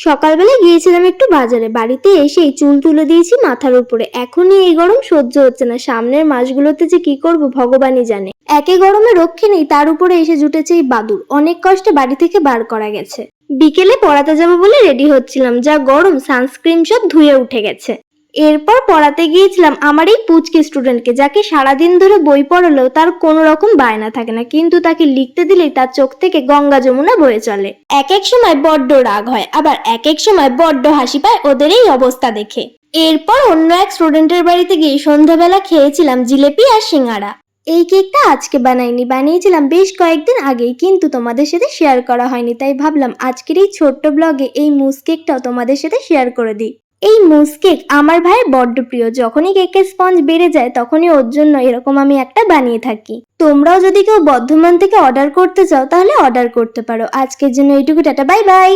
সকালবেলা গিয়েছিলাম একটু বাজারে, বাড়িতে এসেই চুল তুলে দিয়েছি মাথার উপরে। এখনই এই গরম সহ্য হচ্ছে না, সামনের মাসগুলোতে যে কি করব ভগবানই জানে। একে গরমে রক্ষে নেই, তার উপরে এসে জুটেছে এই বাদুড়। অনেক কষ্টে বাড়ি থেকে বার করা গেছে। বিকেলে পড়াতে যাবো বলে রেডি হচ্ছিলাম, যা গরম, সানস্ক্রিন সব ধুয়ে উঠে গেছে। এরপর পড়াতে গিয়েছিলাম আমার এই পুচকে স্টুডেন্টকে, যাকে সারাদিন ধরে বই পড়ালেও তার কোনো রকম বায়না থাকে না, কিন্তু তাকে লিখতে দিলেই তার চোখ থেকে গঙ্গা যমুনা বয়ে চলে। এক এক সময় বড্ড রাগ হয়, আবার এক এক সময় বড্ড হাসি পায় ওদের এই অবস্থা দেখে। এরপর অন্য এক স্টুডেন্টের বাড়িতে গিয়ে সন্ধ্যাবেলা খেয়েছিলাম জিলেপি আর সিঙ্গারা। এই কেকটা আজকে বানাইনি, বানিয়েছিলাম বেশ কয়েকদিন আগেই, কিন্তু তোমাদের সাথে শেয়ার করা হয়নি, তাই ভাবলাম আজকের এই ছোট্ট ব্লগে এই মুস কেকটাও তোমাদের সাথে শেয়ার করে দিই। এই মুস কেক আমার ভাইয়ের বড্ড প্রিয়, যখনই কেকের স্পঞ্জ বেড়ে যায় তখনই ওর জন্য এরকম আমি একটা বানিয়ে থাকি। তোমরাও যদি কেউ বর্ধমান থেকে অর্ডার করতে চাও তাহলে অর্ডার করতে পারো। আজকের জন্য এইটুকু, টাটা, বাই বাই।